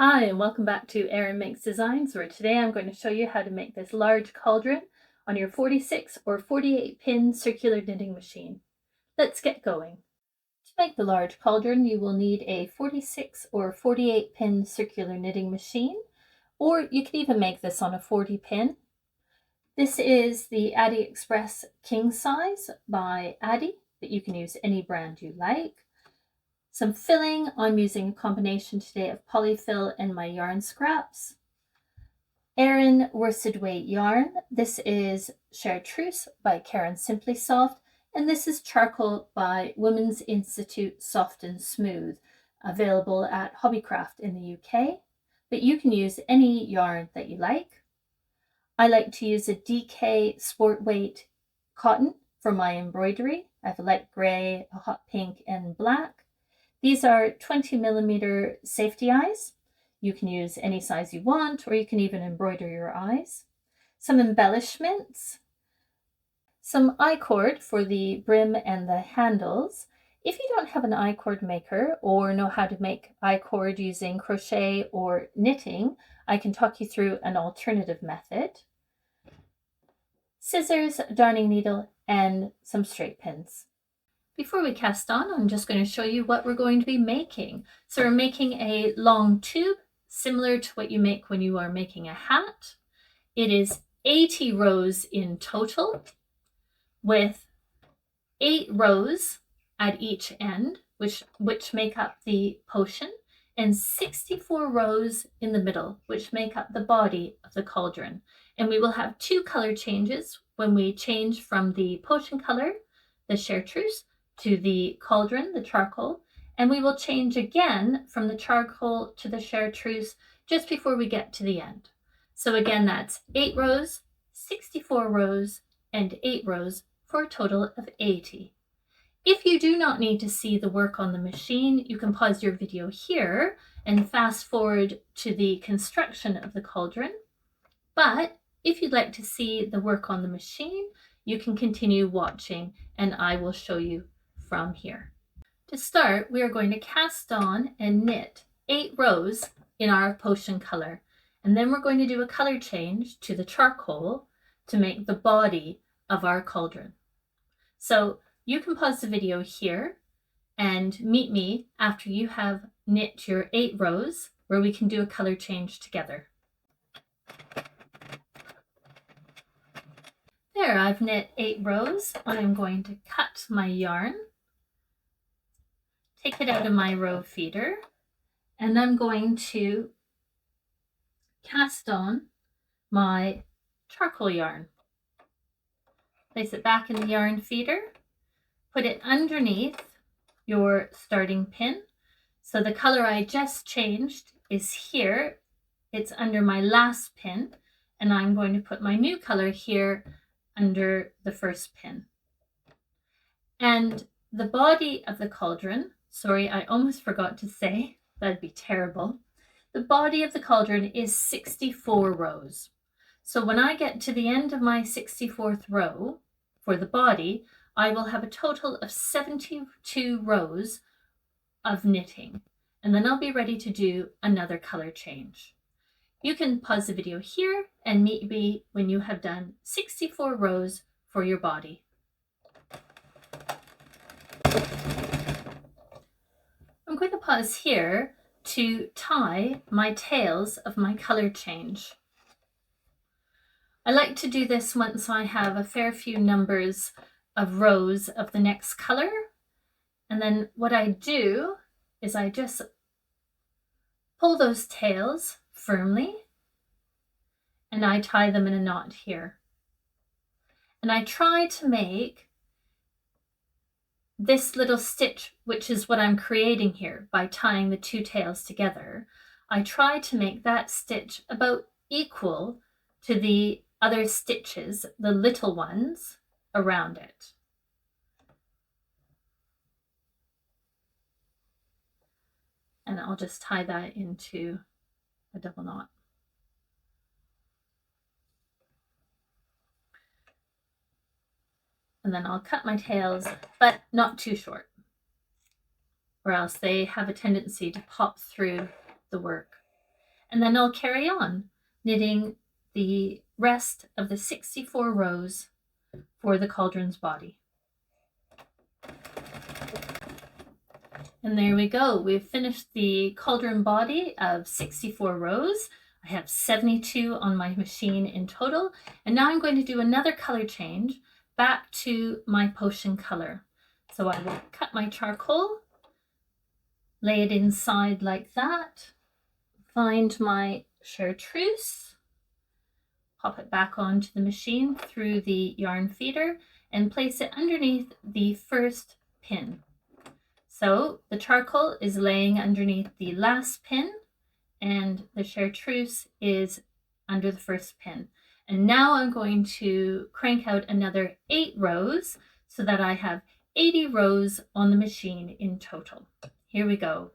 Hi, and welcome back to Aran Makes Designs, where today I'm going to show you how to make this large cauldron on your 46 or 48 pin circular knitting machine. Let's get going. To make the large cauldron, you will need a 46 or 48 pin circular knitting machine, or you can even make this on a 40 pin. This is the Addi Express Kingsize by Addi, but you can use any brand you like. Some filling, I'm using a combination today of polyfill and my yarn scraps. Aran worsted weight yarn. This is Chartreuse by Karen Simply Soft, and this is charcoal by Women's Institute Soft and Smooth, available at Hobbycraft in the UK, but you can use any yarn that you like. I like to use a DK sport weight cotton for my embroidery. I have a light grey, a hot pink, and black. These are 20mm safety eyes. You can use any size you want, or you can even embroider your eyes. Some embellishments, some I-cord for the brim and the handles. If you don't have an I-cord maker or know how to make I-cord using crochet or knitting, I can talk you through an alternative method. Scissors, darning needle, and some straight pins. Before we cast on, I'm just going to show you what we're going to be making. So we're making a long tube, similar to what you make when you are making a hat. It is 80 rows in total, with 8 rows at each end, which make up the potion, and 64 rows in the middle, which make up the body of the cauldron. And we will have 2 color changes when we change from the potion color, the chartreuse, to the cauldron, the charcoal, and we will change again from the charcoal to the chartreuse just before we get to the end. So again, that's 8 rows, 64 rows, and 8 rows for a total of 80. If you do not need to see the work on the machine, you can pause your video here and fast forward to the construction of the cauldron. But if you'd like to see the work on the machine, you can continue watching and I will show you from here. To start, we are going to cast on and knit 8 rows in our potion color, and then we're going to do a color change to the charcoal to make the body of our cauldron. So you can pause the video here and meet me after you have knit your 8 rows where we can do a color change together. There, I've knit 8 rows. I'm going to cut my yarn, take it out of my row feeder, and I'm going to cast on my charcoal yarn. Place it back in the yarn feeder, put it underneath your starting pin. So the color I just changed is here. It's under my last pin, and I'm going to put my new color here under the first pin. And the body of the cauldron, sorry, I almost forgot to say, that'd be terrible. The body of the cauldron is 64 rows. So when I get to the end of my 64th row for the body, I will have a total of 72 rows of knitting. And then I'll be ready to do another color change. You can pause the video here and meet me when you have done 64 rows for your body. I'm going to pause here to tie my tails of my color change. I like to do this once I have a fair few numbers of rows of the next color. And then what I do is I just pull those tails firmly and I tie them in a knot here. And I try to make this little stitch, which is what I'm creating here by tying the 2 tails together, I try to make that stitch about equal to the other stitches, the little ones, around it. And I'll just tie that into a double knot. And then I'll cut my tails, but not too short, or else they have a tendency to pop through the work. And then I'll carry on knitting the rest of the 64 rows for the cauldron's body. And there we go. We've finished the cauldron body of 64 rows. I have 72 on my machine in total. And now I'm going to do another color change back to my potion color. So I will cut my charcoal, lay it inside like that, find my chartreuse, pop it back onto the machine through the yarn feeder, and place it underneath the first pin. So the charcoal is laying underneath the last pin and the chartreuse is under the first pin. And now I'm going to crank out another 8 rows so that I have 80 rows on the machine in total. Here we go.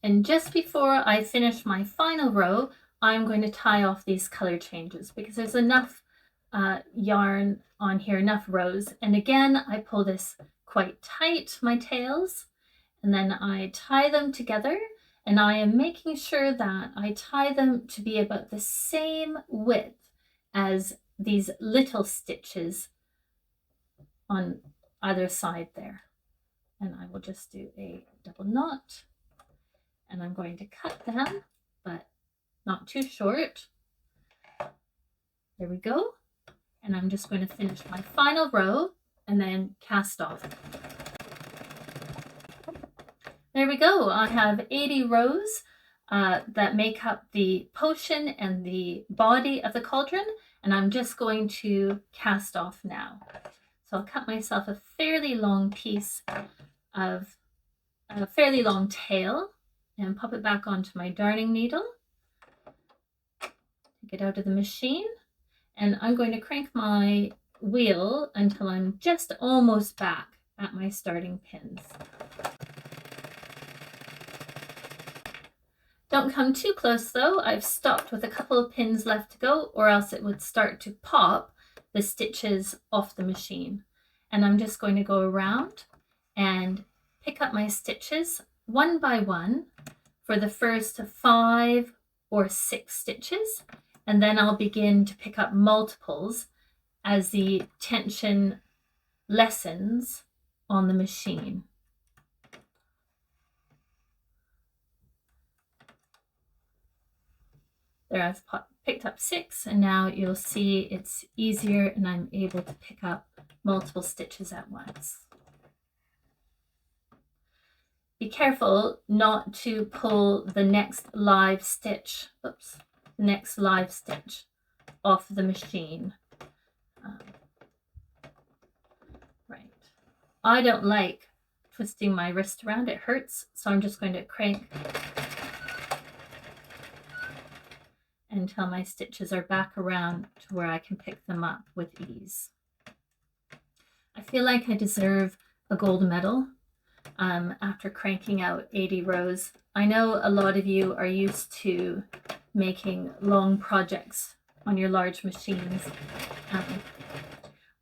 And just before I finish my final row, I'm going to tie off these color changes because there's enough yarn on here, enough rows. And again, I pull this quite tight, my tails, and then I tie them together, and I am making sure that I tie them to be about the same width as these little stitches on either side there. And I will just do a double knot, and I'm going to cut them, but not too short. There we go. And I'm just going to finish my final row and then cast off. There we go. I have 80 rows that make up the potion and the body of the cauldron, and I'm just going to cast off now. So I'll cut myself a fairly long piece of a fairly long tail and pop it back onto my darning needle. Take it out of the machine, and I'm going to crank my wheel until I'm just almost back at my starting pins. Don't come too close though. I've stopped with a couple of pins left to go, or else it would start to pop the stitches off the machine. And I'm just going to go around and pick up my stitches one by one for the first 5 or 6 stitches, and then I'll begin to pick up multiples as the tension lessens on the machine. There, I've picked up 6, and now you'll see it's easier and I'm able to pick up multiple stitches at once. Be careful not to pull the next live stitch, off the machine. Right. I don't like twisting my wrist around, it hurts, so I'm just going to crank until my stitches are back around to where I can pick them up with ease. I feel like I deserve a gold medal after cranking out 80 rows. I know a lot of you are used to making long projects on your large machines.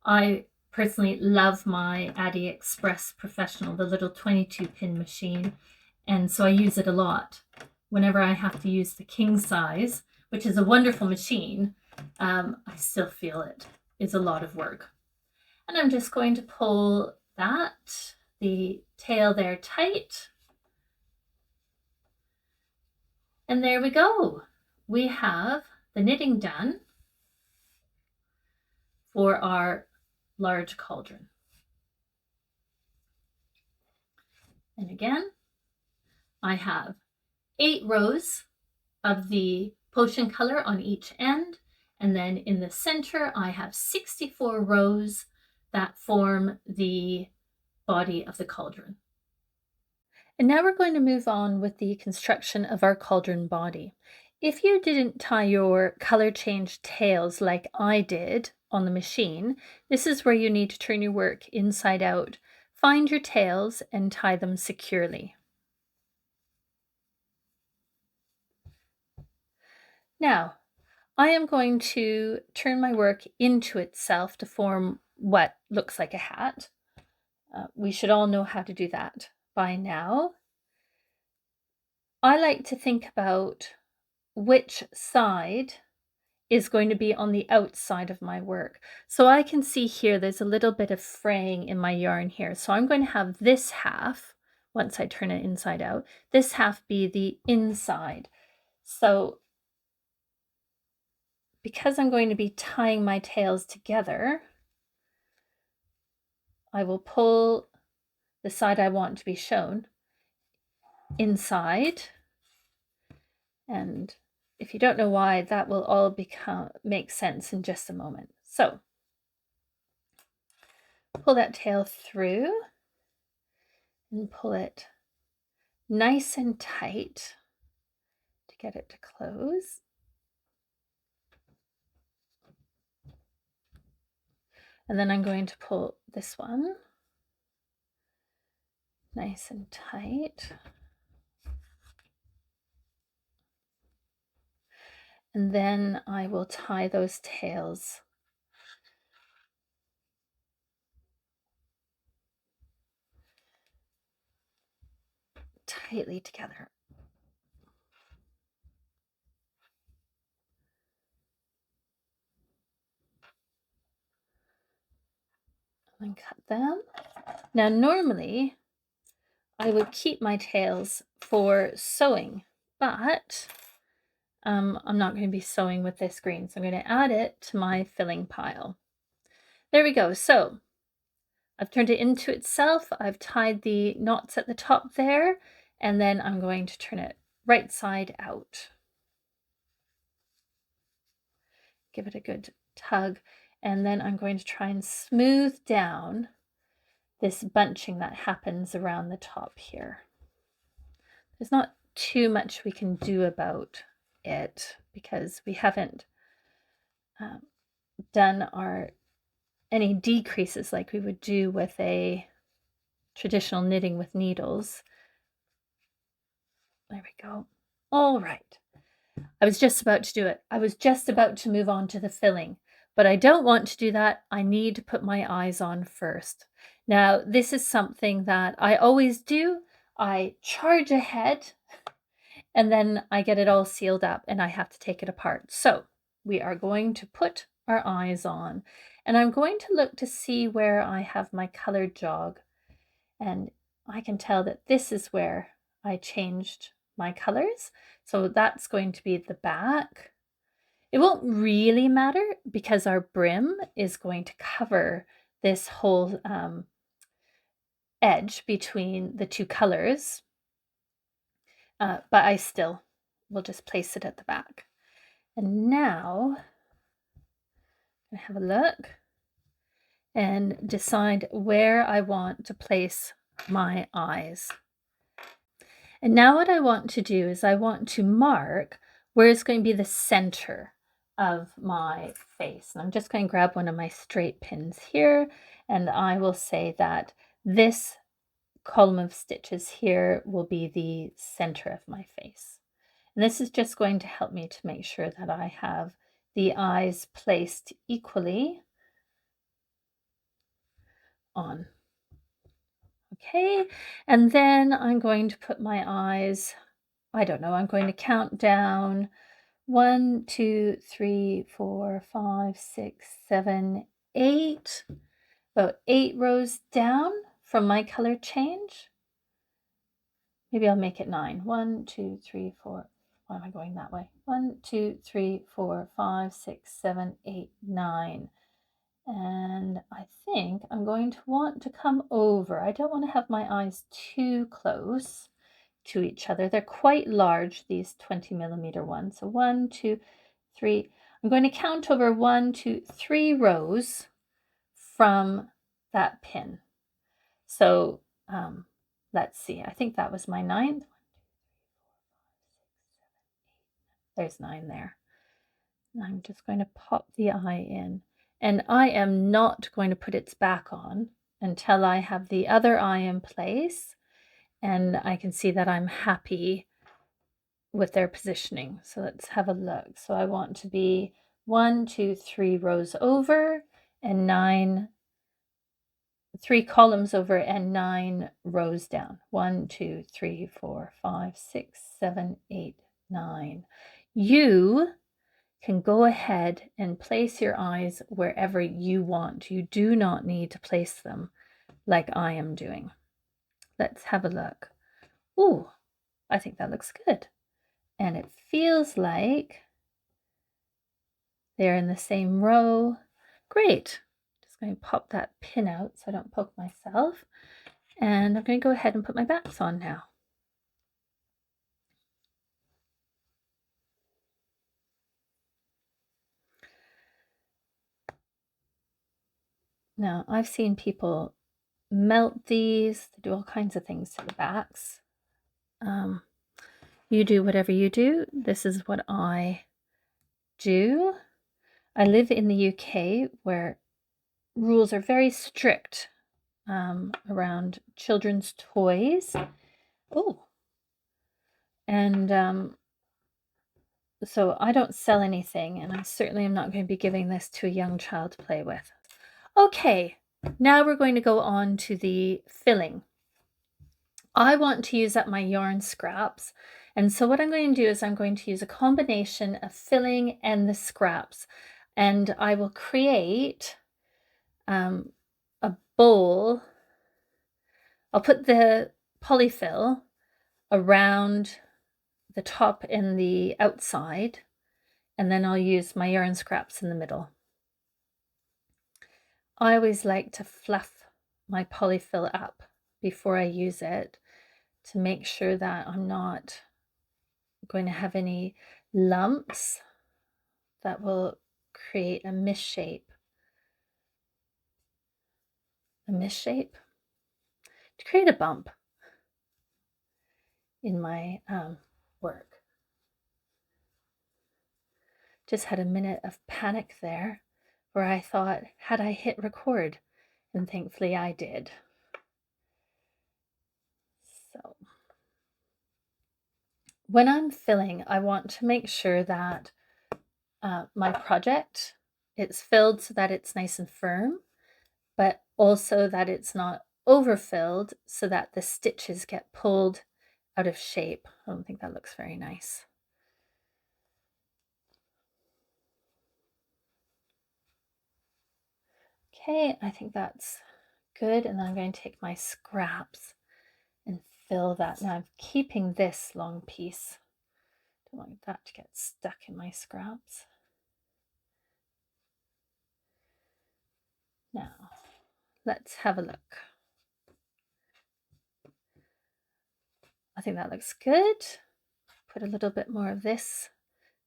I personally love my Addi Express Professional, the little 22 pin machine, and so I use it a lot. Whenever I have to use the Kingsize, which is a wonderful machine, I still feel it is a lot of work. And I'm just going to pull the tail there tight. And there we go. We have the knitting done for our large cauldron. And again, I have 8 rows of the potion color on each end, and then in the center I have 64 rows that form the body of the cauldron. And now we're going to move on with the construction of our cauldron body. If you didn't tie your color change tails like I did on the machine, this is where you need to turn your work inside out. Find your tails and tie them securely. Now, I am going to turn my work into itself to form what looks like a hat. We should all know how to do that by now. I like to think about which side is going to be on the outside of my work. So I can see here there's a little bit of fraying in my yarn here. So I'm going to have this half, once I turn it inside out, this half be the inside. So because I'm going to be tying my tails together, I will pull the side I want to be shown inside. And if you don't know why, that will all make sense in just a moment. So pull that tail through and pull it nice and tight to get it to close. And then I'm going to pull this one nice and tight. And then I will tie those tails tightly together. And cut them. Now normally I would keep my tails for sewing, but I'm not going to be sewing with this green, so I'm going to add it to my filling pile. There we go. So I've turned it into itself. I've tied the knots at the top there, and then I'm going to turn it right side out. Give it a good tug, and then I'm going to try and smooth down this bunching that happens around the top here. There's not too much we can do about it because we haven't done any decreases like we would do with a traditional knitting with needles. There we go. All right. I was just about to do it. I was just about to move on to the filling, but I don't want to do that. I need to put my eyes on first. Now, this is something that I always do. I charge ahead and then I get it all sealed up and I have to take it apart. So we are going to put our eyes on, and I'm going to look to see where I have my colored jog, and I can tell that this is where I changed my colors. So that's going to be the back. It won't really matter because our brim is going to cover this whole edge between the two colors, but I still will just place it at the back. And now I'm going to have a look and decide where I want to place my eyes. And now what I want to do is I want to mark where it's going to be the center of my face. And I'm just going to grab one of my straight pins here, and I will say that this column of stitches here will be the center of my face. And this is just going to help me to make sure that I have the eyes placed equally on. Okay, and then I'm going to put my eyes, I don't know, I'm going to count down 1, 2, 3, 4, 5, 6, 7, 8, about 8 rows down from my color change. Maybe I'll make it 9. 1, 2, 3, 4. Why am I going that way? 1, 2, 3, 4, 5, 6, 7, 8, 9. And I think I'm going to want to come over. I don't want to have my eyes too close to each other. They're quite large, these 20mm ones. So 1, 2, 3. I'm going to count over 1, 2, 3 rows from that pin. So let's see. I think that was my 9th. There's 9 there. And I'm just going to pop the eye in. And I am not going to put its back on until I have the other eye in place and I can see that I'm happy with their positioning. So let's have a look. So I want to be 1, 2, 3 rows over and 9 3 columns over and 9 rows down. 1, 2, 3, 4, 5, 6, 7, 8, 9. You can go ahead and place your eyes wherever you want. You do not need to place them like I am doing. Let's have a look. Ooh, I think that looks good. And it feels like they're in the same row. Great. Just going to pop that pin out so I don't poke myself. And I'm going to go ahead and put my backs on now. Now, I've seen people melt these, they do all kinds of things to the backs. You do whatever you do. This is what I do. I live in the UK where rules are very strict around children's toys. Oh, and so I don't sell anything, and I certainly am not going to be giving this to a young child to play with. Okay, now we're going to go on to the filling. I want to use up my yarn scraps, and so what I'm going to do is I'm going to use a combination of filling and the scraps, and I will create a bowl. I'll put the polyfill around the top and the outside, and then I'll use my yarn scraps in the middle. I always like to fluff my polyfill up before I use it to make sure that I'm not going to have any lumps that will create a misshape. To create a bump in my work. Just had a minute of panic there where I thought, had I hit record? And thankfully I did. So when I'm filling, I want to make sure that my project, it's filled so that it's nice and firm, but also that it's not overfilled so that the stitches get pulled out of shape. I don't think that looks very nice. Okay, I think that's good. And then I'm going to take my scraps and fill that. Now I'm keeping this long piece. Don't want that to get stuck in my scraps. Now, let's have a look. I think that looks good. Put a little bit more of this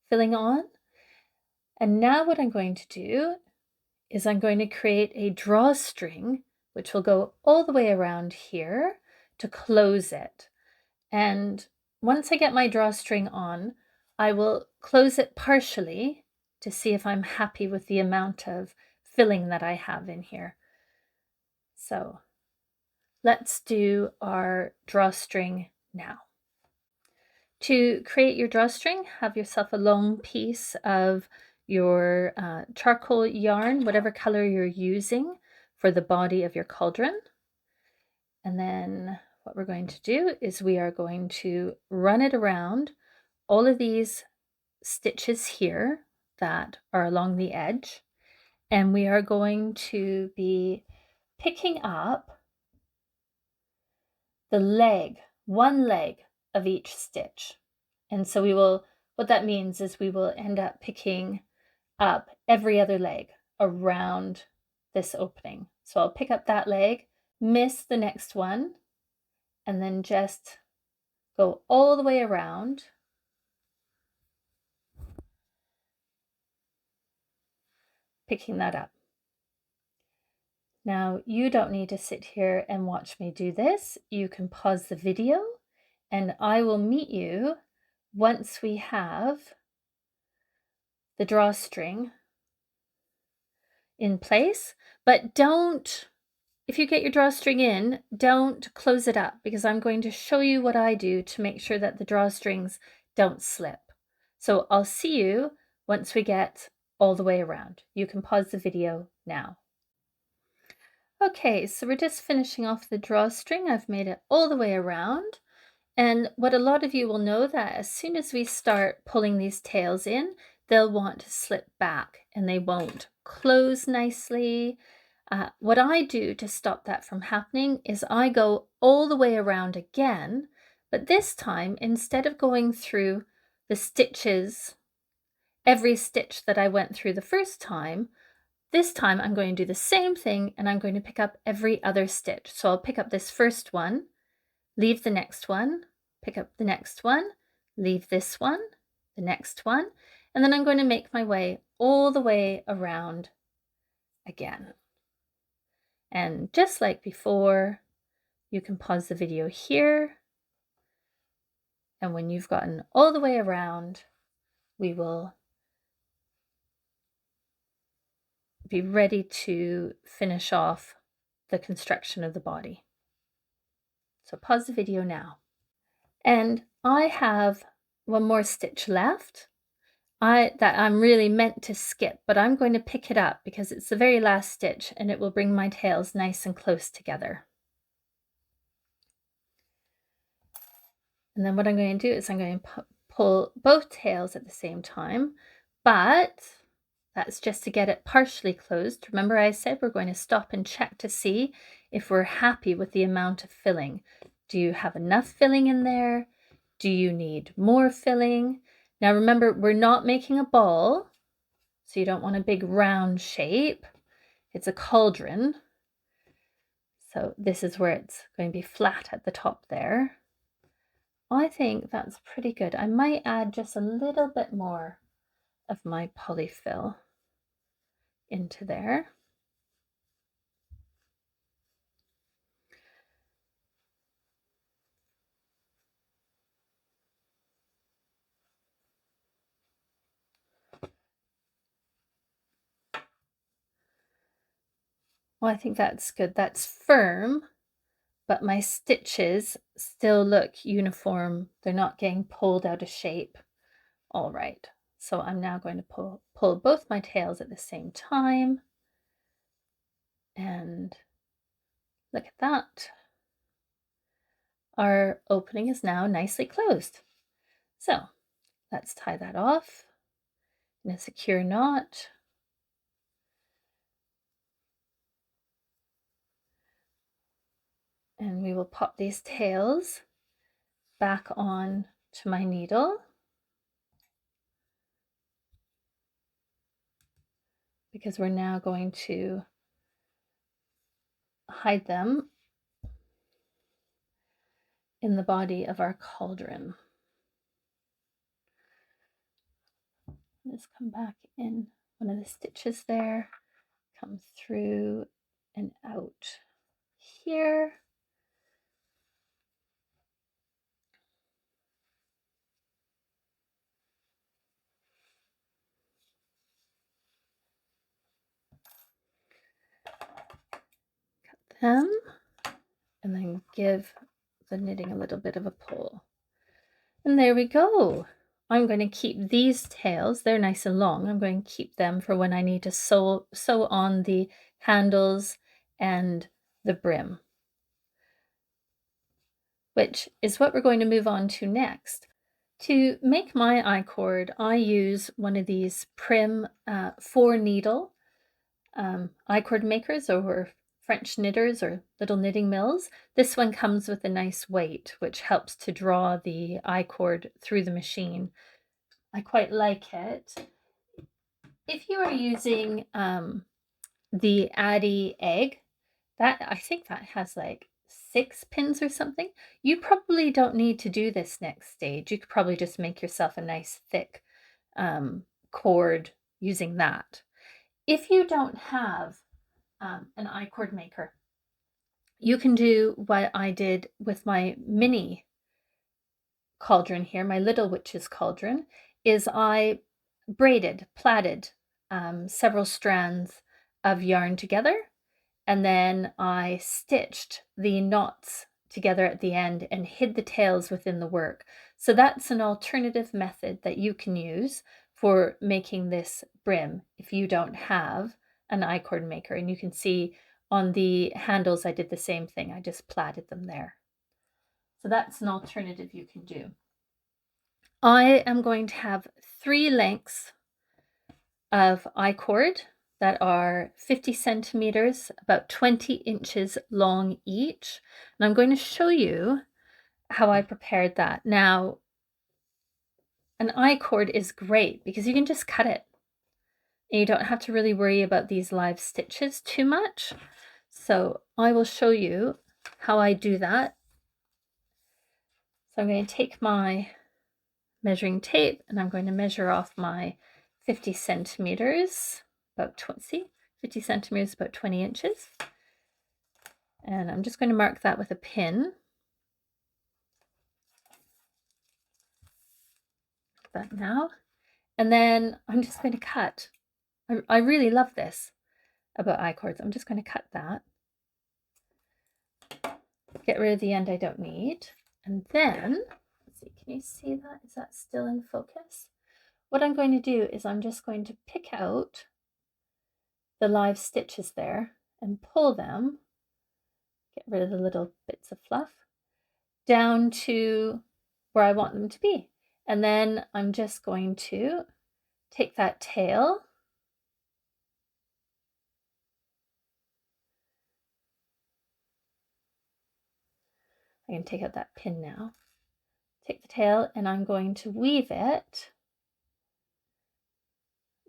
filling on. And now what I'm going to do is I'm going to create a drawstring, which will go all the way around here to close it. And once I get my drawstring on, I will close it partially to see if I'm happy with the amount of filling that I have in here. So let's do our drawstring now. To create your drawstring, have yourself a long piece of your charcoal yarn, whatever color you're using for the body of your cauldron. And then what we're going to do is we are going to run it around all of these stitches here that are along the edge. And we are going to be picking up the leg, one leg of each stitch. And so we will, what that means is we will end up picking up every other leg around this opening. So I'll pick up that leg, miss the next one, and then just go all the way around. Picking that up. Now you don't need to sit here and watch me do this. You can pause the video and I will meet you once we have the drawstring in place, but don't, if you get your drawstring in, don't close it up because I'm going to show you what I do to make sure that the drawstrings don't slip. So I'll see you once we get all the way around. You can pause the video now. Okay, so we're just finishing off the drawstring. I've made it all the way around. And what a lot of you will know that as soon as we start pulling these tails in, they'll want to slip back and they won't close nicely. What I do to stop that from happening is I go all the way around again, but this time, instead of going through the stitches, every stitch that I went through the first time, this time I'm going to do the same thing and I'm going to pick up every other stitch. So I'll pick up this first one, leave the next one, pick up the next one, leave this one, the next one, and then I'm going to make my way all the way around again. And just like before, you can pause the video here. And when you've gotten all the way around, we will be ready to finish off the construction of the body. So pause the video now. And I have one more stitch left that I'm really meant to skip, but I'm going to pick it up because it's the very last stitch and it will bring my tails nice and close together. And then what I'm going to do is I'm going to pull both tails at the same time, but that's just to get it partially closed. Remember I said we're going to stop and check to see if we're happy with the amount of filling. Do you have enough filling in there? Do you need more filling? Now remember, we're not making a ball, so you don't want a big round shape. It's a cauldron. So this is where it's going to be flat at the top there. I think that's pretty good. I might add just a little bit more of my polyfill into there. Well, I think that's good. That's firm, but my stitches still look uniform. They're not getting pulled out of shape. All right, so I'm now going to pull both my tails at the same time. And look at that. Our opening is now nicely closed. So let's tie that off in a secure knot. And we will pop these tails back on to my needle. Because we're now going to hide them in the body of our cauldron. Let's come back in one of the stitches there, come through and out here. Cut them and then give the knitting a little bit of a pull. And there we go. I'm going to keep these tails, they're nice and long. I'm going to keep them for when I need to sew on the handles and the brim, which is what we're going to move on to next. To make my I-cord, I use one of these Prym 4-needle I-cord makers, or French knitters or little knitting mills. This one comes with a nice weight, which helps to draw the I-cord through the machine. I quite like it. If you are using the Addi egg, I think that has like 6 pins or something. You probably don't need to do this next stage. You could probably just make yourself a nice thick cord using that. If you don't have an I-cord maker, you can do what I did with my mini cauldron here, my little witch's cauldron, is I plaited several strands of yarn together, and then I stitched the knots together at the end and hid the tails within the work. So that's an alternative method that you can use for making this brim if you don't have an I-cord maker. And you can see on the handles, I did the same thing. I just plaited them there. So that's an alternative you can do. I am going to have 3 lengths of I-cord that are 50 centimeters, about 20 inches long each. And I'm going to show you how I prepared that. Now, an I-cord is great because you can just cut it. And you don't have to really worry about these live stitches too much. So I will show you how I do that. So I'm going to take my measuring tape and I'm going to measure off my 50 centimeters, about 20, 50 centimeters, about 20 inches. And I'm just going to mark that with a pin. That now. And then I'm just going to cut. I really love this about I-cords. I'm just going to cut that. Get rid of the end I don't need. And then, let's see, can you see that? Is that still in focus? What I'm going to do is I'm just going to pick out the live stitches there and pull them, get rid of the little bits of fluff, down to where I want them to be. And then I'm just going to take that tail I can take out that pin now. Take the tail and I'm going to weave it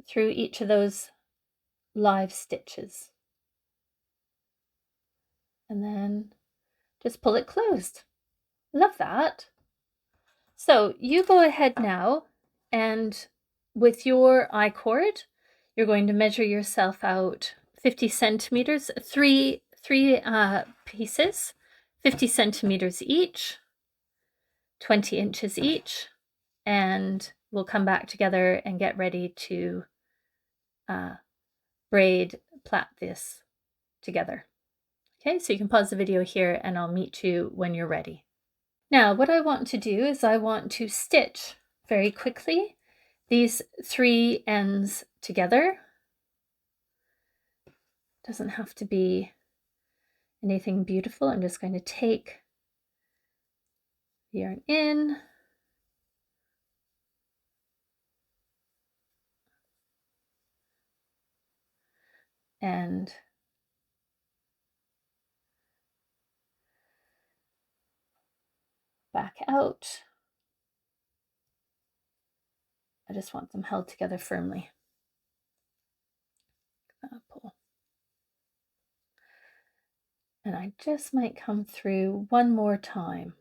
through each of those live stitches. And then just pull it closed. Love that. So you go ahead now and with your I-cord, you're going to measure yourself out 50 centimeters, three pieces, 50 centimeters each, 20 inches each, and we'll come back together and get ready to plait this together. Okay, so you can pause the video here and I'll meet you when you're ready. Now, what I want to do is I want to stitch very quickly these 3 ends together. Doesn't have to be anything beautiful. I'm just going to take the yarn in, and back out. I just want them held together firmly. Pull. And I just might come through one more time.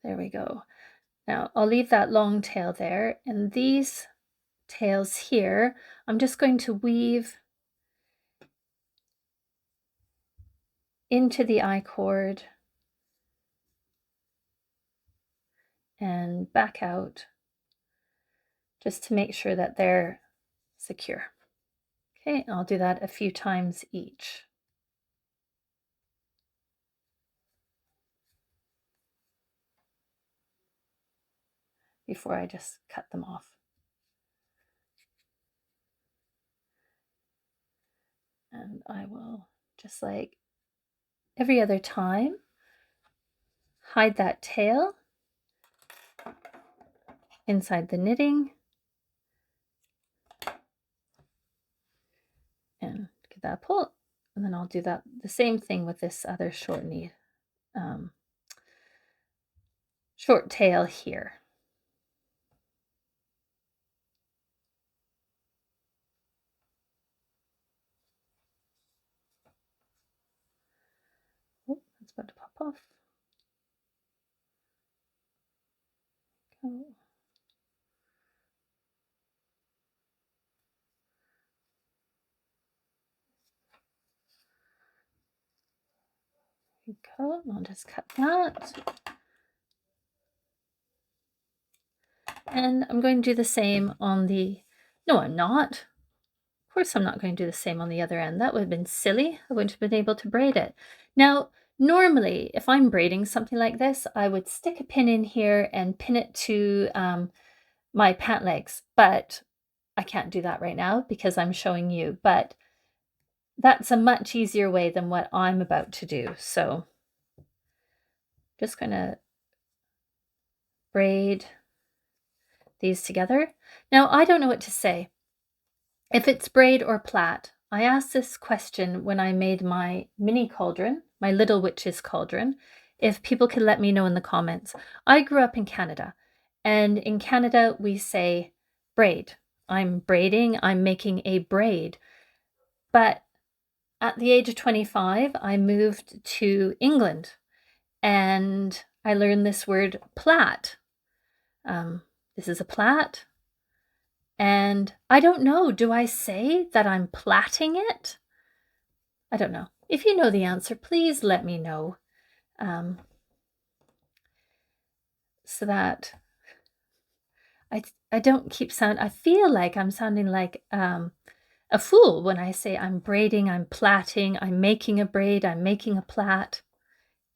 There we go. Now I'll leave that long tail there, and these tails here, I'm just going to weave into the I-cord and back out just to make sure that they're secure. Okay, I'll do that a few times each. Before I just cut them off. And I will, just like every other time, hide that tail inside the knitting and get that pull. And then I'll do that the same thing with this other short tail here. Oh, it's about to pop off. Go. Go. I'll just cut that. And I'm going to do the same on the, no, I'm not. Of course I'm not going to do the same on the other end. That would have been silly. I wouldn't have been able to braid it. Now, normally, if I'm braiding something like this, I would stick a pin in here and pin it to my pant legs, but I can't do that right now because I'm showing you, but that's a much easier way than what I'm about to do. So just going to braid these together. Now, I don't know what to say. If it's braid or plait, I asked this question when I made my mini cauldron, my little witch's cauldron, if people could let me know in the comments. I grew up in Canada, and in Canada we say braid. I'm braiding, I'm making a braid. But at the age of 25, I moved to England, and I learned this word plait. This is a plait. And I don't know, do I say that I'm plaiting it? I don't know. If you know the answer, please let me know. So that I don't keep I feel like I'm sounding like a fool when I say I'm braiding, I'm plaiting, I'm making a braid, I'm making a plait.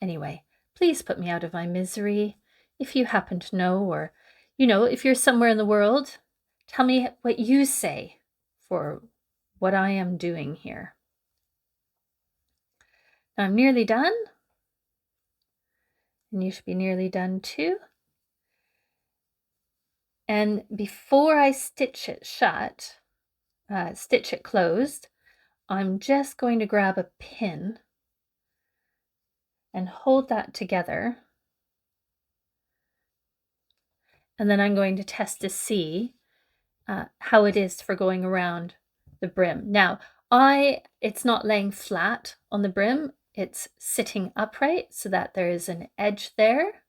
Anyway, please put me out of my misery if you happen to know, or, you know, if you're somewhere in the world, tell me what you say for what I am doing here. Now I'm nearly done, and you should be nearly done too. And before I stitch it shut, stitch it closed, I'm just going to grab a pin and hold that together. And then I'm going to test to see how it is for going around the brim. Now, it's not laying flat on the brim, it's sitting upright so that there is an edge there.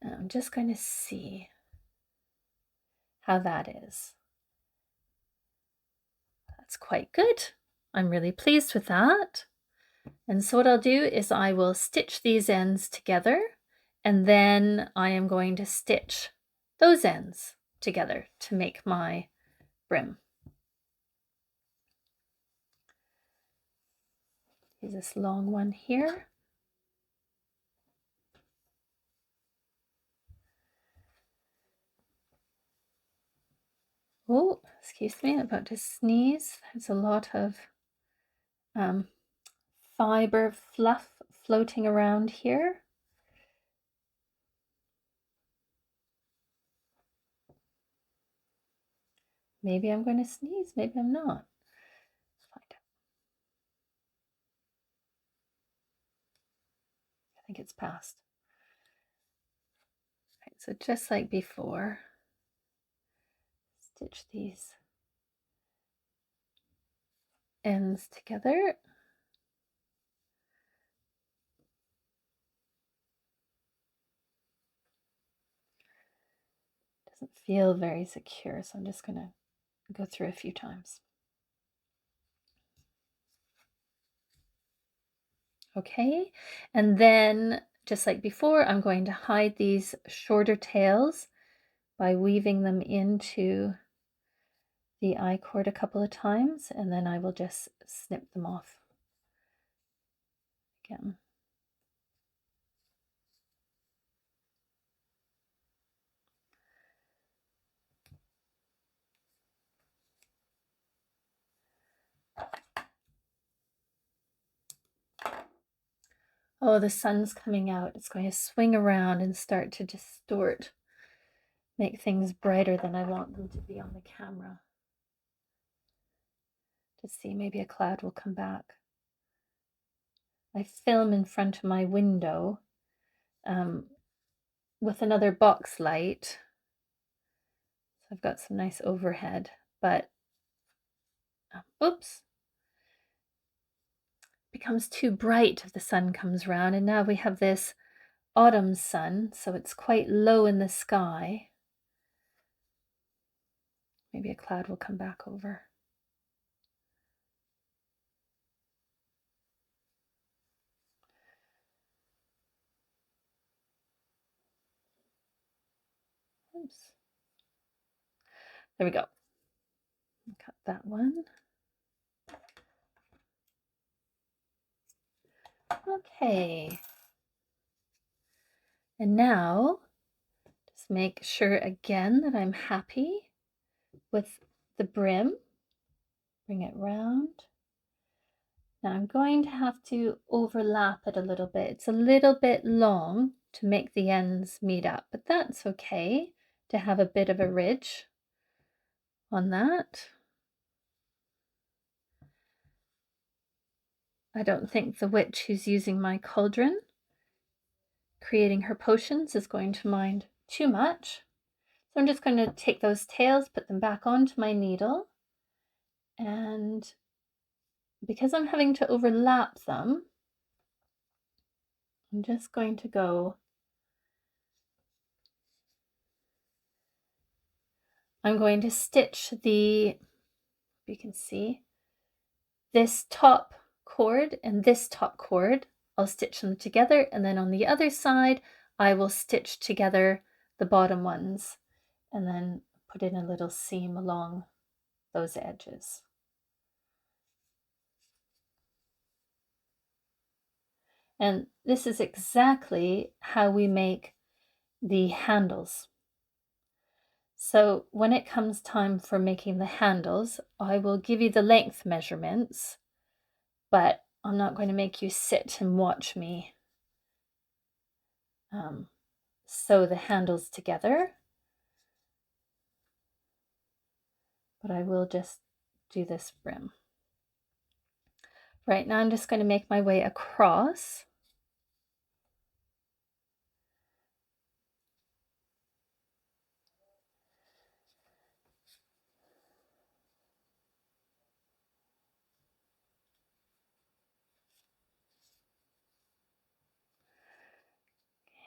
And I'm just going to see how that is. That's quite good. I'm really pleased with that. And so what I'll do is I will stitch these ends together, and then I am going to stitch those ends together to make my brim. Use this long one here. Oh, excuse me, I'm about to sneeze. There's a lot of fiber fluff floating around here. Maybe I'm going to sneeze, maybe I'm not. Let's find out. I think it's passed. Right, so just like before, stitch these ends together. Doesn't feel very secure, so I'm just going to go through a few times. Okay, and then just like before, I'm going to hide these shorter tails by weaving them into the I-cord a couple of times, and then I will just snip them off again. Oh, the sun's coming out. It's going to swing around and start to distort, make things brighter than I want them to be on the camera. To see, maybe a cloud will come back. I film in front of my window with another box light. So I've got some nice overhead, but oops, becomes too bright if the sun comes around, and now we have this autumn sun, so it's quite low in the sky. Maybe a cloud will come back over. Oops. There we go. Cut that one. Okay. And now, Just make sure again that I'm happy with the brim. Bring it round. Now I'm going to have to overlap it a little bit. It's a little bit long to make the ends meet up, but that's okay to have a bit of a ridge on that. I don't think the witch who's using my cauldron, creating her potions, is going to mind too much. So I'm just going to take those tails, put them back onto my needle, and because I'm having to overlap them, I'm just going to go, I'm going to stitch the, you can see, this top cord and this top cord, I'll stitch them together, and then on the other side, I will stitch together the bottom ones and then put in a little seam along those edges. And this is exactly how we make the handles. So when it comes time for making the handles, I will give you the length measurements, but I'm not going to make you sit and watch me sew the handles together, but I will just do this brim. Right now I'm just going to make my way across.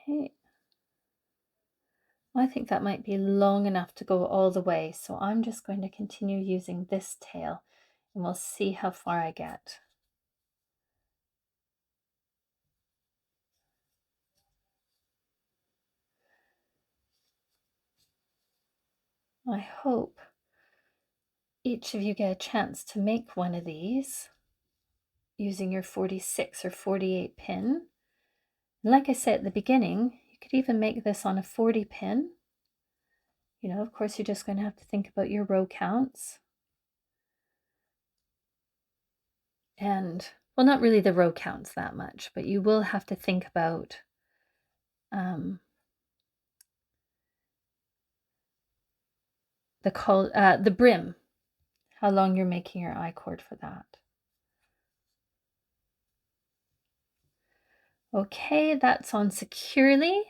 Okay. I think that might be long enough to go all the way, so I'm just going to continue using this tail and we'll see how far I get. I hope each of you get a chance to make one of these using your 46 or 48 pin. And like I said at the beginning, you could even make this on a 40 pin. You know, of course, you're just going to have to think about your row counts. And, well, not really the row counts that much, but you will have to think about the brim, how long you're making your I-cord for that. Okay, that's on securely.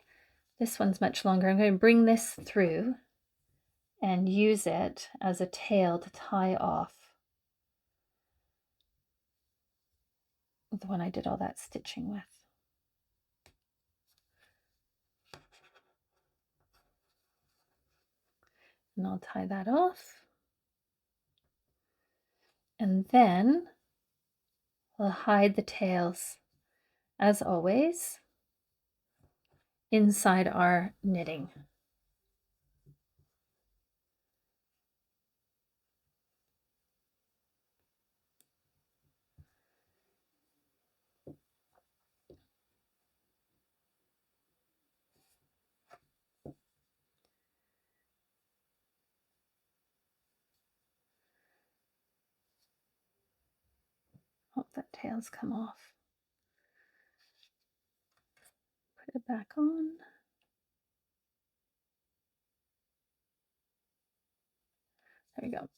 This one's much longer. I'm going to bring this through and use it as a tail to tie off the one I did all that stitching with. And I'll tie that off. And then I'll hide the tails, as always, inside our knitting. Hope that tail's come off. Put it back on. There we go.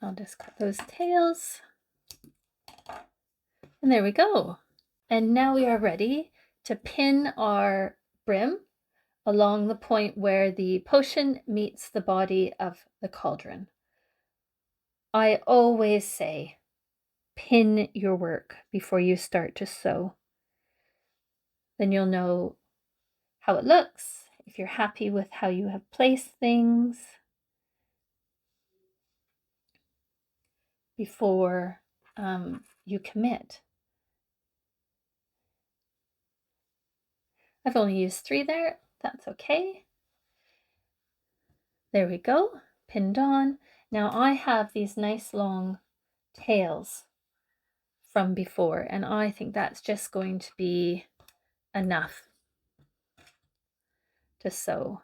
I'll just cut those tails. And there we go. And now we are ready to pin our brim along the point where the potion meets the body of the cauldron. I always say, pin your work before you start to sew. Then you'll know how it looks, if you're happy with how you have placed things before you commit. I've only used 3 there, that's okay. There we go, pinned on. Now I have these nice long tails from before, and I think that's just going to be enough to sew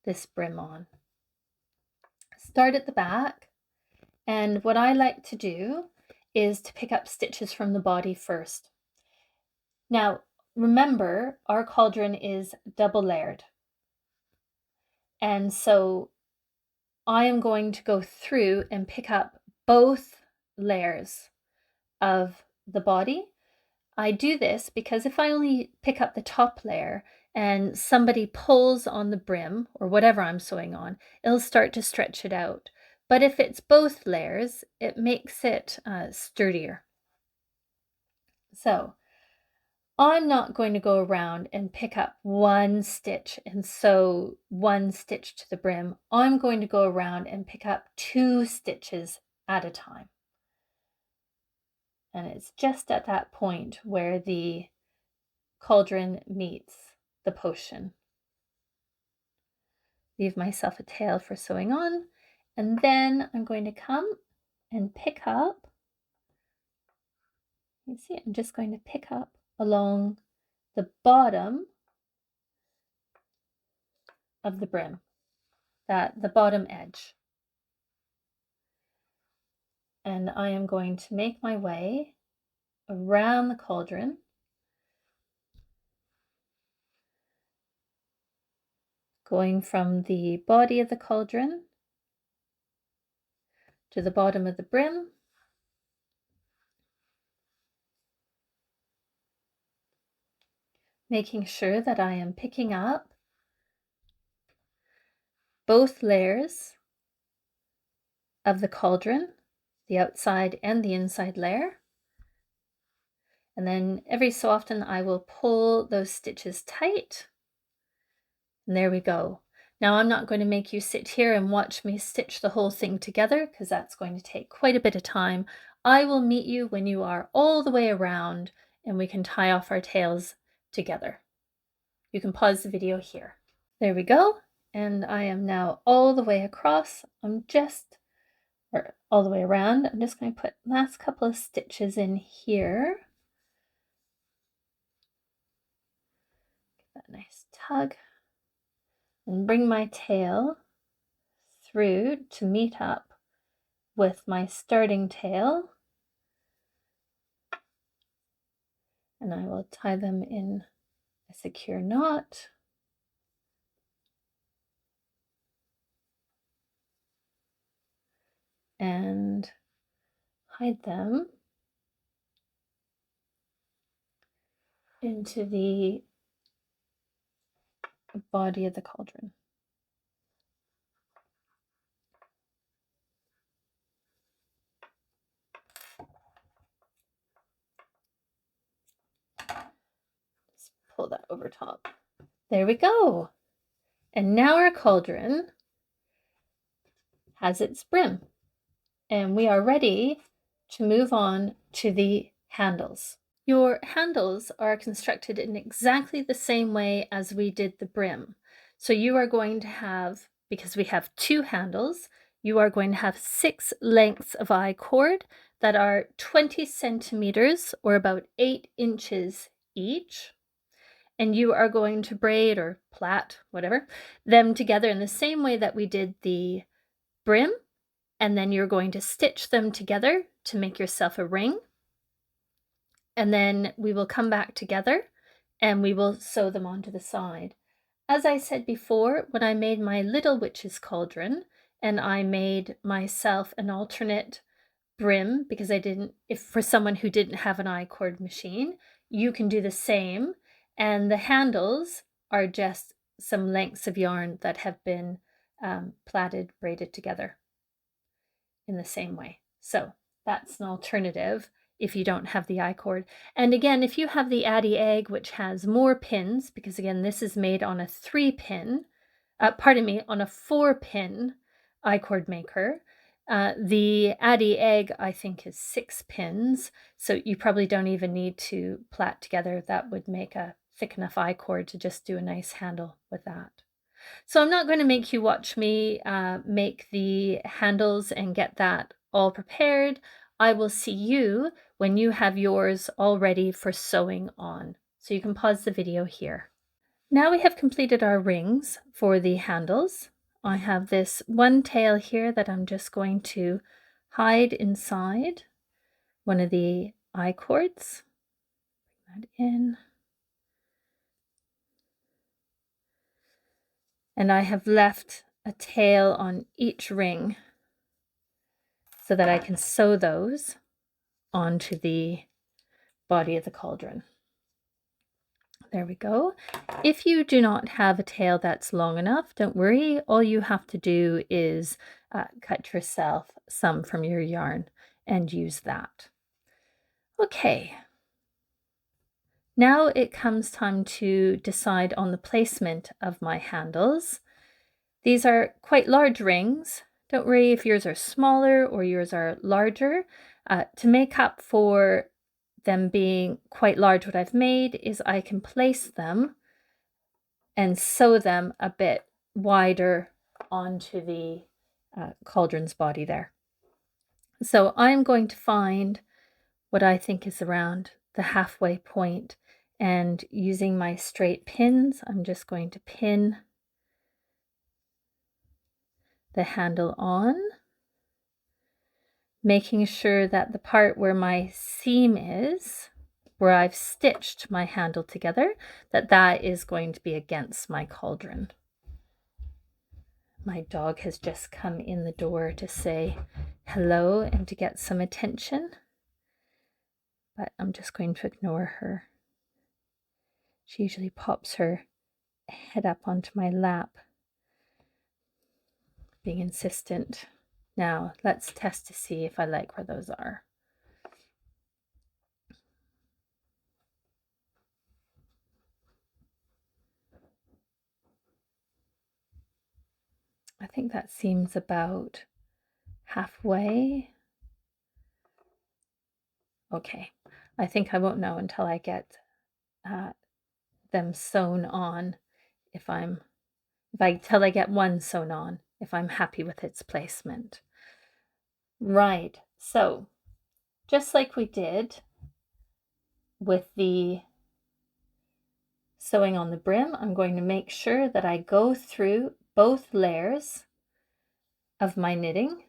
this brim on. Start at the back, and what I like to do is to pick up stitches from the body first. Now, remember, our cauldron is double layered, and so I am going to go through and pick up both layers of the body. I do this because if I only pick up the top layer and somebody pulls on the brim or whatever I'm sewing on, it'll start to stretch it out. But if it's both layers, it makes it sturdier. So I'm not going to go around and pick up one stitch and sew one stitch to the brim. I'm going to go around and pick up 2 stitches at a time. And it's just at that point where the cauldron meets the potion. Leave myself a tail for sewing on, and then I'm going to come and pick up, you see, I'm just going to pick up along the bottom of the brim, the bottom edge. And I am going to make my way around the cauldron, going from the body of the cauldron to the bottom of the brim, making sure that I am picking up both layers of the cauldron, the outside and the inside layer. And then every so often I will pull those stitches tight. And there we go. Now I'm not going to make you sit here and watch me stitch the whole thing together because that's going to take quite a bit of time. I will meet you when you are all the way around and we can tie off our tails together. You can pause the video here. There we go. And I am now all the way across. Or all the way around. I'm just going to put last couple of stitches in here. Give that nice tug. And bring my tail through to meet up with my starting tail. And I will tie them in a secure knot. And hide them into the body of the cauldron. Just pull that over top. There we go. And now our cauldron has its brim. And we are ready to move on to the handles. Your handles are constructed in exactly the same way as we did the brim. So you are going to have, because we have 2 handles, you are going to have 6 lengths of I-cord that are 20 centimeters or about 8 inches each. And you are going to braid or plait, whatever, them together in the same way that we did the brim. And then you're going to stitch them together to make yourself a ring. And then we will come back together and we will sew them onto the side. As I said before, when I made my little witch's cauldron and I made myself an alternate brim, because if for someone who didn't have an I-cord machine, you can do the same. And the handles are just some lengths of yarn that have been plaited, braided together in the same way. So that's an alternative if you don't have the I-cord. And again, if you have the Addi Egg, which has more pins, because again, this is made on a 3-pin, on a 4-pin I-cord maker. The Addi Egg, I think, is 6 pins, so you probably don't even need to plait together. That would make a thick enough I-cord to just do a nice handle with that. So I'm not going to make you watch me make the handles and get that all prepared. I will see you when you have yours all ready for sewing on. So you can pause the video here. Now we have completed our rings for the handles. I have this one tail here that I'm just going to hide inside one of the I cords. Bring that in. And I have left a tail on each ring so that I can sew those onto the body of the cauldron. There we go. If you do not have a tail that's long enough, don't worry. All you have to do is cut yourself some from your yarn and use that. Okay. Now it comes time to decide on the placement of my handles. These are quite large rings. Don't worry if yours are smaller or yours are larger. To make up for them being quite large, what I've made is I can place them and sew them a bit wider onto the cauldron's body there. So I'm going to find what I think is around the halfway point, and using my straight pins, I'm just going to pin the handle on, making sure that the part where my seam is, where I've stitched my handle together, that is going to be against my cauldron. My dog has just come in the door to say hello and to get some attention, but I'm just going to ignore her. She usually pops her head up onto my lap, being insistent. Now let's test to see if I like where those are. I think that seems about halfway. Okay, I think I won't know until I get them sewn on till I get one sewn on, if I'm happy with its placement. Right, so just like we did with the sewing on the brim, I'm going to make sure that I go through both layers of my knitting,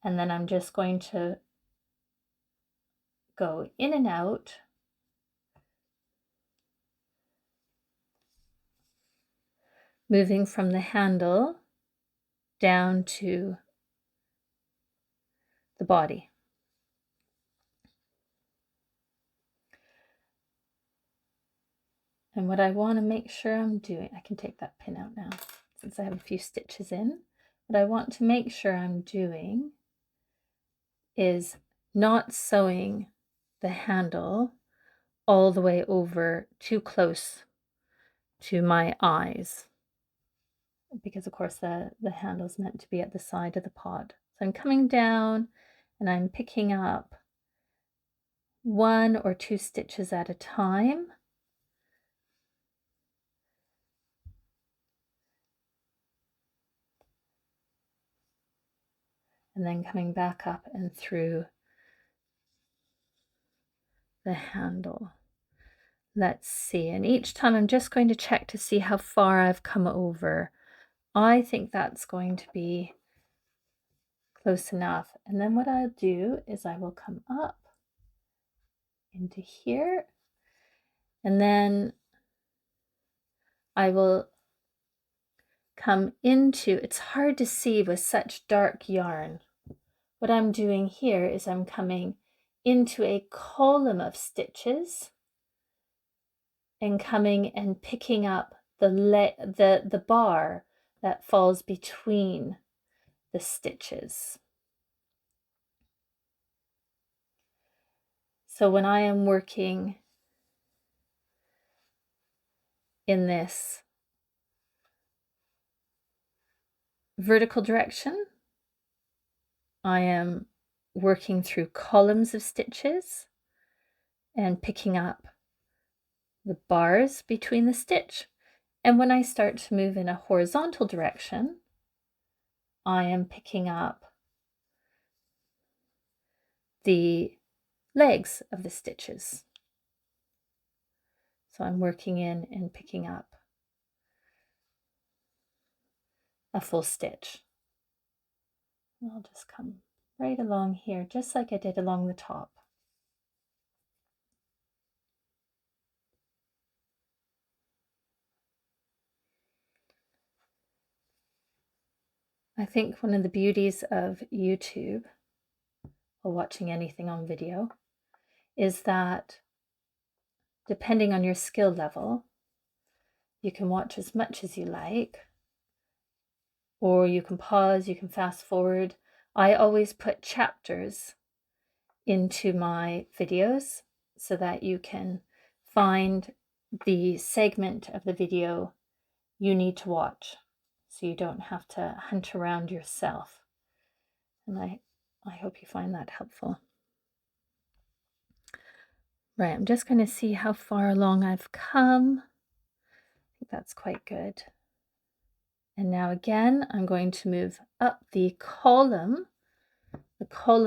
and then I'm just going to go in and out moving from the handle down to the body. And what I want to make sure I'm doing, I can take that pin out now since I have a few stitches in. What I want to make sure I'm doing is not sewing the handle all the way over too close to my eyes, because of course the handle is meant to be at the side of the pot. So I'm coming down and I'm picking up 1 or 2 stitches at a time. And then coming back up and through the handle. Let's see, and each time I'm just going to check to see how far I've come over. I think that's going to be close enough. And then what I'll do is I will come up into here, and then I will come into, it's hard to see with such dark yarn. What I'm doing here is I'm coming into a column of stitches and coming and picking up the bar that falls between the stitches. So when I am working in this vertical direction, I am working through columns of stitches and picking up the bars between the stitch. And when I start to move in a horizontal direction, I am picking up the legs of the stitches. So I'm working in and picking up a full stitch. And I'll just come right along here, just like I did along the top. I think one of the beauties of YouTube or watching anything on video is that depending on your skill level, you can watch as much as you like, or you can pause, you can fast forward. I always put chapters into my videos so that you can find the segment of the video you need to watch, so you don't have to hunt around yourself. And I hope you find that helpful. Right, I'm just going to see how far along I've come. I think that's quite good. And now again, I'm going to move up the column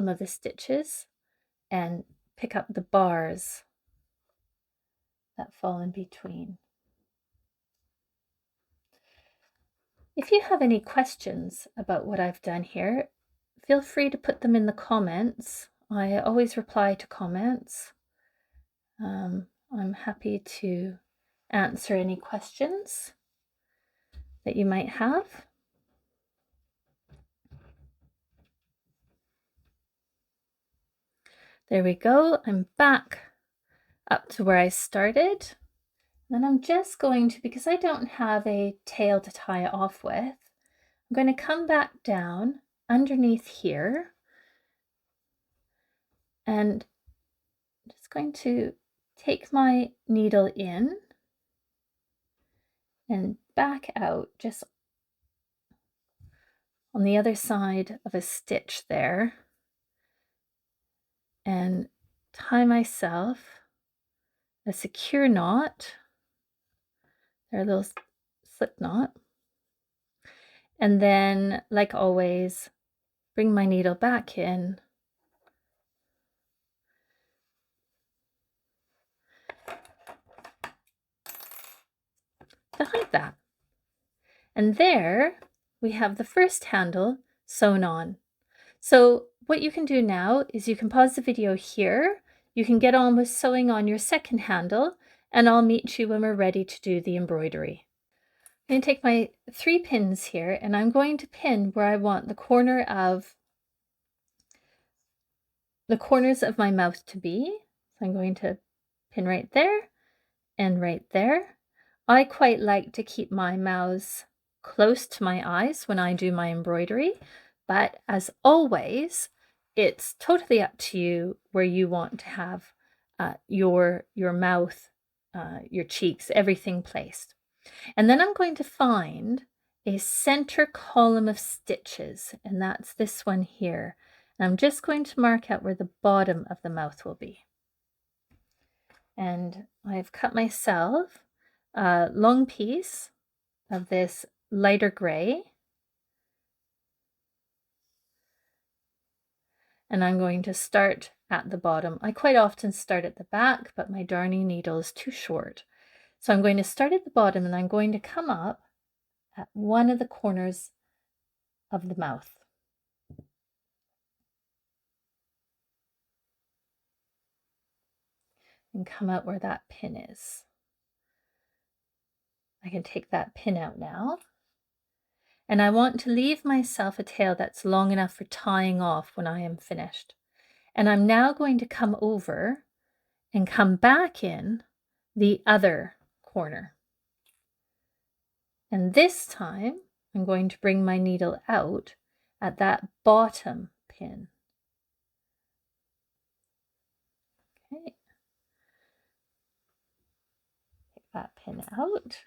of the stitches, and pick up the bars that fall in between. If you have any questions about what I've done here, feel free to put them in the comments. I always reply to comments. I'm happy to answer any questions that you might have. There we go. I'm back up to where I started. Then I'm just going to, because I don't have a tail to tie it off with, I'm going to come back down underneath here, and I'm just going to take my needle in and back out just on the other side of a stitch there, and tie myself a secure knot, or a little slip knot, and then, like always, bring my needle back in like that. And there we have the first handle sewn on. So what you can do now is you can pause the video here, you can get on with sewing on your second handle, and I'll meet you when we're ready to do the embroidery. I'm going to take my 3 pins here, and I'm going to pin where I want the corners of my mouth to be. So I'm going to pin right there and right there. I quite like to keep my mouths close to my eyes when I do my embroidery, but as always, it's totally up to you where you want to have your mouth, your cheeks, everything placed. And then I'm going to find a center column of stitches, and that's this one here. And I'm just going to mark out where the bottom of the mouth will be. And I've cut myself a long piece of this lighter gray, and I'm going to start at the bottom. I quite often start at the back, but my darning needle is too short. So I'm going to start at the bottom, and I'm going to come up at one of the corners of the mouth. And come out where that pin is. I can take that pin out now. And I want to leave myself a tail that's long enough for tying off when I am finished. And I'm now going to come over and come back in the other corner. And this time I'm going to bring my needle out at that bottom pin. Okay. Take that pin out.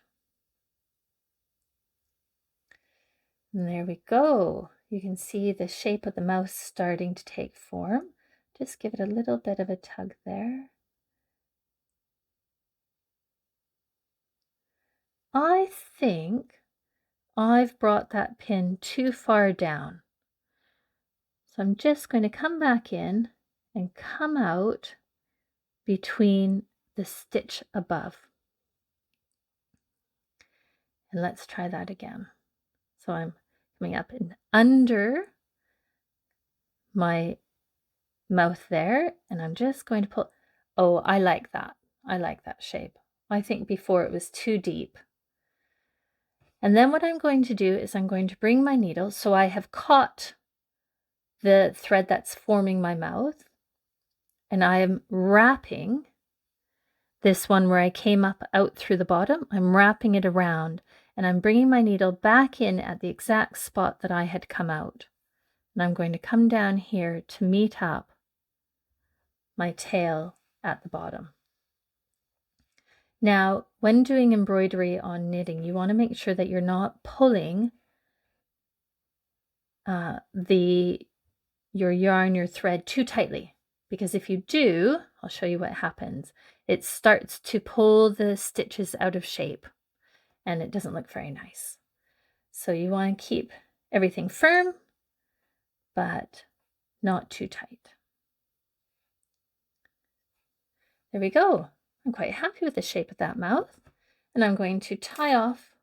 And there we go. You can see the shape of the mouth starting to take form. Just give it a little bit of a tug there. I think I've brought that pin too far down. So I'm just going to come back in and come out between the stitch above. And let's try that again. So I'm coming up and under my mouth there, and I'm just going to pull. Oh, I like that. I like that shape. I think before it was too deep. And then what I'm going to do is I'm going to bring my needle, so I have caught the thread that's forming my mouth, and I am wrapping this one where I came up out through the bottom. I'm wrapping it around, and I'm bringing my needle back in at the exact spot that I had come out. And I'm going to come down here to meet up my tail at the bottom. Now, when doing embroidery on knitting, you want to make sure that you're not pulling your yarn, your thread too tightly, because if you do, I'll show you what happens. It starts to pull the stitches out of shape, and it doesn't look very nice. So you want to keep everything firm, but not too tight. There we go. I'm quite happy with the shape of that mouth, and I'm going to tie off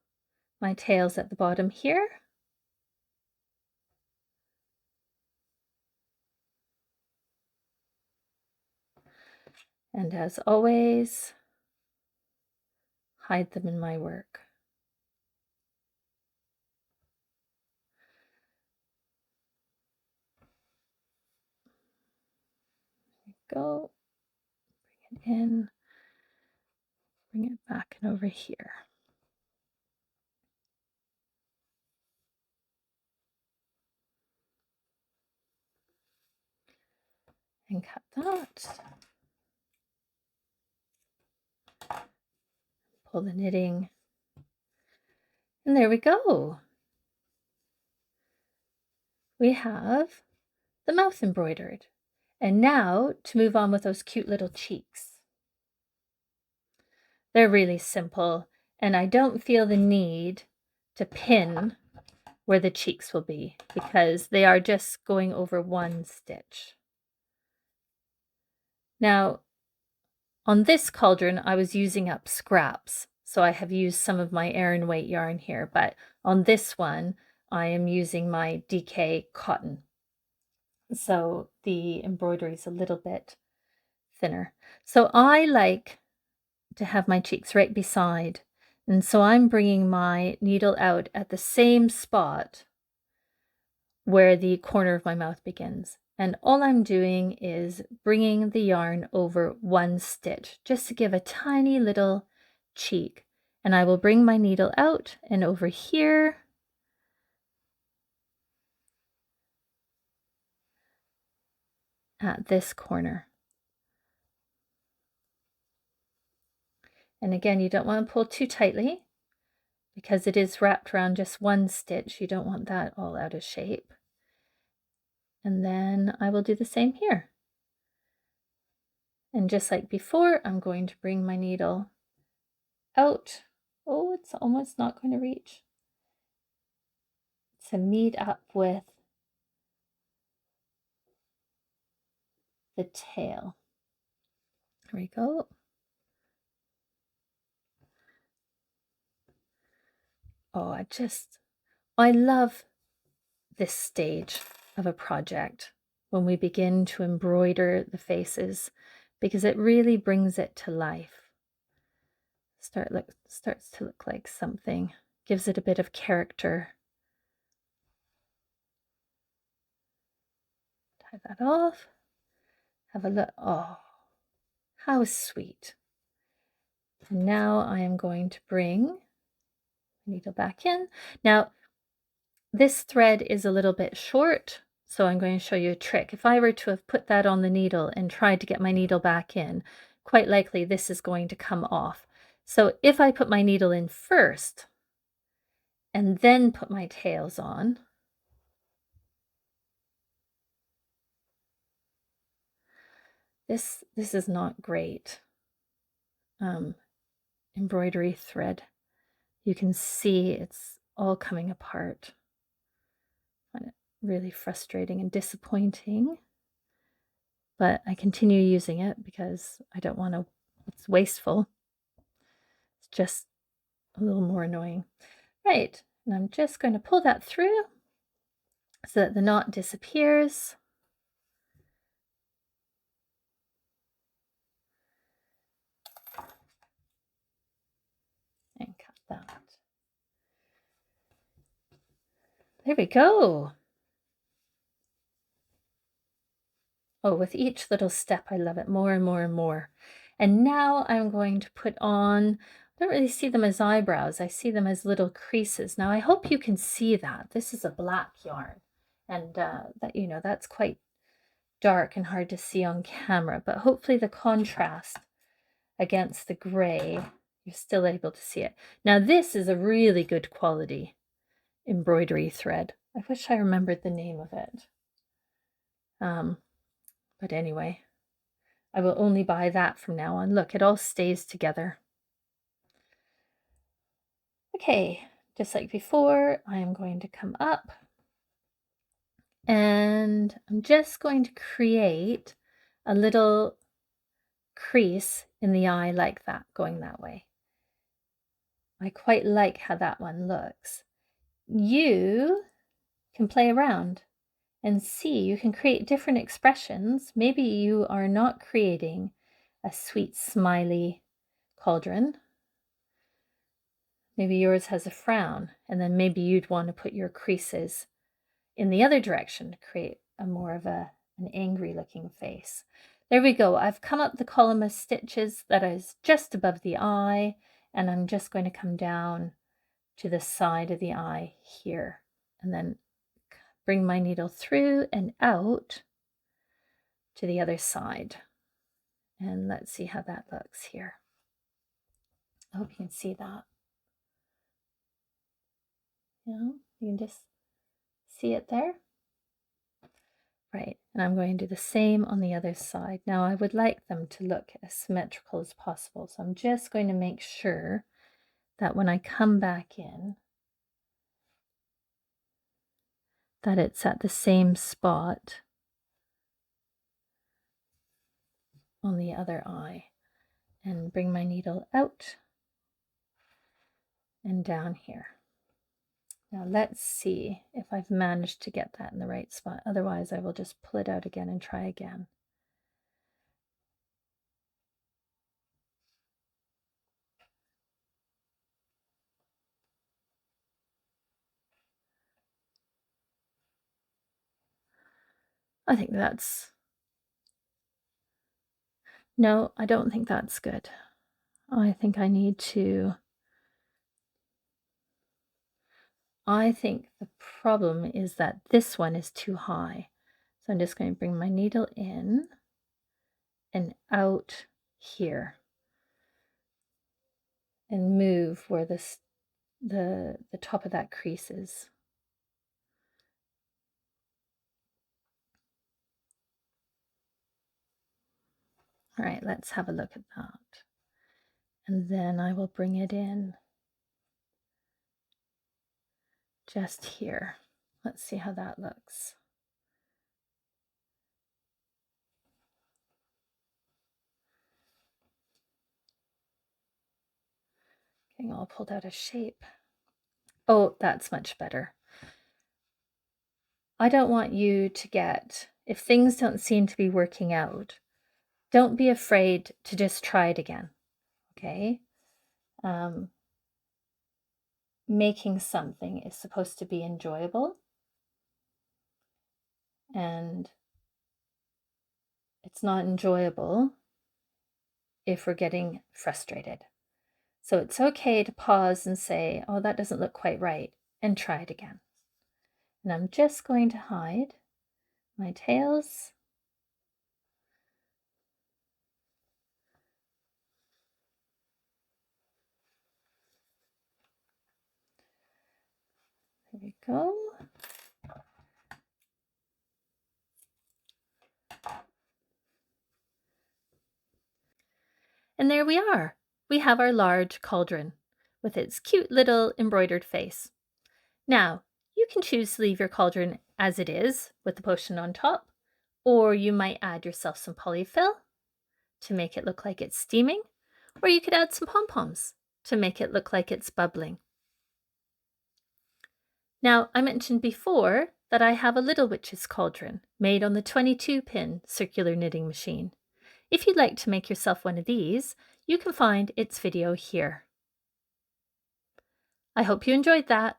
my tails at the bottom here. And as always, hide them in my work. Go, bring it in, bring it back and over here. And cut that. Pull the knitting. And there we go. We have the mouth embroidered. And now to move on with those cute little cheeks. They're really simple, and I don't feel the need to pin where the cheeks will be because they are just going over one stitch. Now, on this cauldron, I was using up scraps, so I have used some of my Aran weight yarn here, but on this one, I am using my DK cotton. So the embroidery is a little bit thinner. So I like to have my cheeks right beside, and so I'm bringing my needle out at the same spot where the corner of my mouth begins. And all I'm doing is bringing the yarn over one stitch just to give a tiny little cheek. And I will bring my needle out and over here. At this corner. And again, you don't want to pull too tightly because it is wrapped around just one stitch. You don't want that all out of shape. And then I will do the same here. And just like before, I'm going to bring my needle out. Oh, it's almost not going to reach. To meet up with the tail. There we go. Oh, I love this stage of a project when we begin to embroider the faces because it really brings it to life. Starts to look like something, gives it a bit of character. Tie that off. Have a look. Oh, how sweet. And now I am going to bring the needle back in. Now, this thread is a little bit short, so I'm going to show you a trick. If I were to have put that on the needle and tried to get my needle back in, quite likely this is going to come off. So if I put my needle in first and then put my tails on, this is not great. Embroidery thread. You can see it's all coming apart. I find it really frustrating and disappointing. but I continue using it because I don't want to, it's wasteful. It's just a little more annoying. Right, and I'm just going to pull that through so that the knot disappears. And cut that. There we go. Oh, with each little step, I love it more and more and more. And now I'm going to put on, I don't really see them as eyebrows. I see them as little creases. Now, I hope you can see that. This is a black yarn. And that, you know, that's quite dark and hard to see on camera. But hopefully the contrast against the gray, you're still able to see it. Now, this is a really good quality embroidery thread. I wish I remembered the name of it. But anyway, I will only buy that from now on. Look, it all stays together. Okay, just like before, I am going to come up and I'm just going to create a little crease in the eye like that, going that way. I quite like how that one looks. You can play around and see, you can create different expressions. Maybe you are not creating a sweet, smiley cauldron. Maybe yours has a frown, and then maybe you'd want to put your creases in the other direction to create a more of an angry looking face. There we go. I've come up the column of stitches that is just above the eye, and I'm just going to come down to the side of the eye here, and then bring my needle through and out to the other side. And let's see how that looks here. I hope you can see that. You know, you can just see it there. Right, and I'm going to do the same on the other side. Now I would like them to look as symmetrical as possible. So I'm just going to make sure that when I come back in, that it's at the same spot on the other eye, and bring my needle out and down here. Now let's see if I've managed to get that in the right spot. Otherwise I will just pull it out again and try again. I think that's, no, I don't think that's good. I think I need to, I think the problem is that this one is too high. So I'm just going to bring my needle in and out here and move where this, the top of that crease is. All right, let's have a look at that. And then I will bring it in just here. Let's see how that looks. Getting all pulled out of shape. Oh, that's much better. I don't want you to get, if things don't seem to be working out, don't be afraid to just try it again, okay? Making something is supposed to be enjoyable, and it's not enjoyable if we're getting frustrated. So it's okay to pause and say, oh, that doesn't look quite right, and try it again. And I'm just going to hide my tails. There we go. And there we are. We have our large cauldron with its cute little embroidered face. Now, you can choose to leave your cauldron as it is with the potion on top, Or you might add yourself some polyfill to make it look like it's steaming, or you could add some pom-poms to make it look like it's bubbling. Now, I mentioned before that I have a Little Witch's Cauldron made on the 22-pin circular knitting machine. If you'd like to make yourself one of these, you can find its video here. I hope you enjoyed that.